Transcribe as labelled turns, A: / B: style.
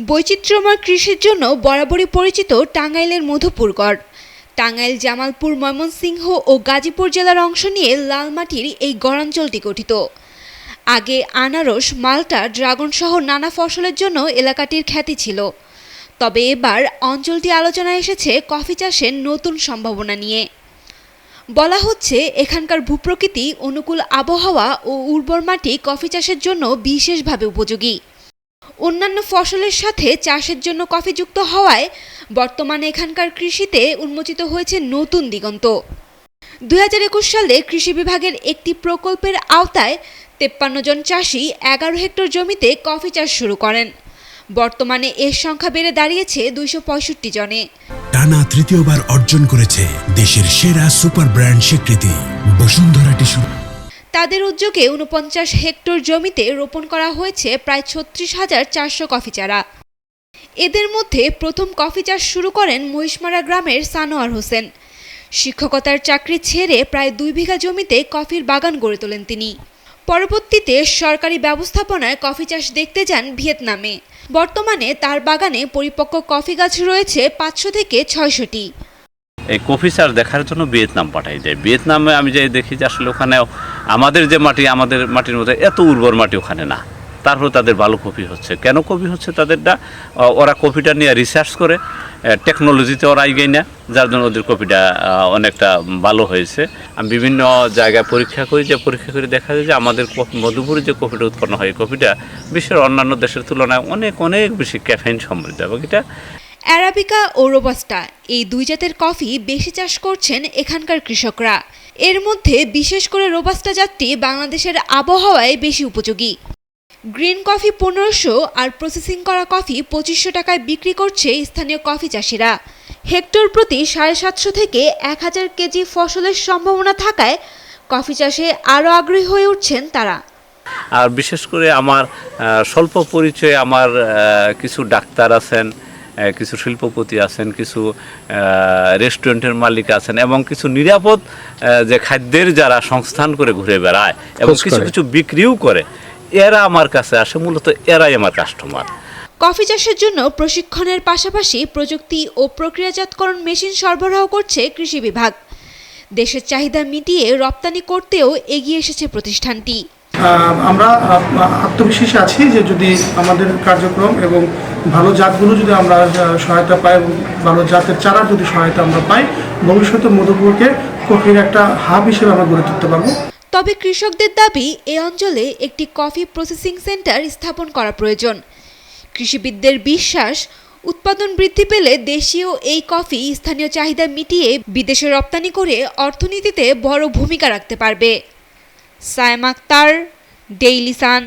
A: বৈচিত্র্যময় কৃষির জন্য বরাবরই পরিচিত টাঙ্গাইলের মধুপুরগড়। টাঙ্গাইল, জামালপুর, ময়মনসিংহ ও গাজীপুর জেলার অংশ নিয়ে লাল মাটির এই গড়াঞ্চলটি গঠিত। আগে আনারস, মাল্টা, ড্রাগন সহ নানা ফসলের জন্য এলাকাটির খ্যাতি ছিল। তবে এবার অঞ্চলটি আলোচনায় এসেছে কফি চাষের নতুন সম্ভাবনা নিয়ে। বলা হচ্ছে এখানকার ভূপ্রকৃতি, অনুকূল আবহাওয়া ও উর্বর মাটি কফি চাষের জন্য বিশেষভাবে উপযোগী। অন্যান্য ফসলের সাথে চাষের জন্য কফি যুক্ত হওয়ায় বর্তমানে এখানকার কৃষিতে উন্মোচিত হয়েছে নতুন দিগন্ত। 2021 সালে কৃষি বিভাগের একটি প্রকল্পের আওতায় 53 জন চাষি 11 হেক্টর জমিতে কফি চাষ শুরু করেন। বর্তমানে এর সংখ্যা বেড়ে দাঁড়িয়েছে 265 জনে।
B: টানা তৃতীয়বার অর্জন করেছে দেশের সেরা সুপার ব্র্যান্ড স্বীকৃতি বসুন্ধরা টিস্যু।
A: তাদের উদ্যোগে 49 হেক্টর জমিতে রোপণ করা হয়েছে প্রায় 36,400 কফি চারা। এদের মধ্যে প্রথম কফি চাষ শুরু করেন মহিষমারা গ্রামের সানোয়ার হোসেন। শিক্ষকতার চাকরি ছেড়ে প্রায় 2 বিঘা জমিতে কফির বাগান গড়ে তোলেন তিনি। পরবর্তীতে সরকারি ব্যবস্থাপনায় কফি চাষ দেখতে যান ভিয়েতনামে। বর্তমানে তার বাগানে পরিপক্ক কফি গাছ রয়েছে 500 থেকে 600টি।
C: এই কফি চাষ দেখার জন্য ভিয়েতনাম পাঠাই যায়। ভিয়েতনামে আমি যাই দেখি যে আসলে ওখানে আমাদের যে মাটি, আমাদের মাটির মধ্যে এত উর্বর মাটি ওখানে না। তারপর তাদের ভালো কফি হচ্ছে। কেন কফি হচ্ছে তাদেরটা? ওরা কফিটা নিয়ে রিসার্চ করে, টেকনোলজিতে ওরা এগিয়ে না, যার জন্য ওদের কফিটা অনেকটা ভালো হয়েছে। আমি বিভিন্ন জায়গায় পরীক্ষা করে দেখা যায় যে আমাদের মধুপুরে যে কফিটা উৎপন্ন হয়, কফিটা বিশ্বের অন্যান্য দেশের তুলনায় অনেক বেশি ক্যাফেইন সমৃদ্ধ। এবং এটা
A: অ্যারাবিকা ও রোবাস্টা, এই দুই জাতের কফি বেশি চাষ করছেন এখানকার কৃষকরা। এর মধ্যে বিশেষ করে রোবাস্টা জাতটি বাংলাদেশের আবহাওয়ায় বেশি উপযোগী। গ্রিন কফি 1500 আর প্রসেসিং করা কফি 2500 টাকায় বিক্রি করছে স্থানীয় কফি চাষিরা। হেক্টর প্রতি 750 থেকে 1000 কেজি ফসলের সম্ভাবনা থাকায় কফি চাষে আরও আগ্রহী হয়ে উঠছেন তারা।
C: আর বিশেষ করে আমার স্বল্প পরিচয়ে আমার কিছু ডাক্তার আছেন, কিছু শিল্পপতি আছেন, কিছু রেস্টুরেন্টের মালিক আছেন এবং কিছু নিরাপদ যে খাদ্যের যারা সংস্থান করে ঘুরে বেড়ায় এবং কিছু বিক্রিও করে, এরা আমার কাছে আসে। মূলত এরাই আমার কাস্টমার।
A: কফি চাষের জন্য প্রশিক্ষণের পাশাপাশি প্রযুক্তি ও প্রক্রিয়াজাতকরণ মেশিন সরবরাহ করছে কৃষি বিভাগ। দেশের চাহিদা মিটিয়ে রপ্তানি করতেও এগিয়ে এসেছে প্রতিষ্ঠানটি।
D: আমরা আত্মবিশ্বাসী আছি যে যদি আমাদের কার্যক্রম এবং ভালো জাতগুলো যদি আমরা সহায়তা পাই এবং ভালো জাতের চারার যদি সহায়তা আমরা পাই, ভবিষ্যতে মধুপুরকে কফির একটা হাব হিসেবে আমরা গড়ে তুলতে পারবো।
A: তবে কৃষকদের দাবি এ অঞ্চলে একটি কফি প্রসেসিং সেন্টার স্থাপন করা প্রয়োজন। কৃষিবিদদের বিশ্বাস, উৎপাদন বৃদ্ধি পেলে দেশীয় এই কফি স্থানীয় চাহিদা মিটিয়ে বিদেশে রপ্তানি করে অর্থনীতিতে বড় ভূমিকা রাখতে পারবে। Sayem Akter, Daily Sun.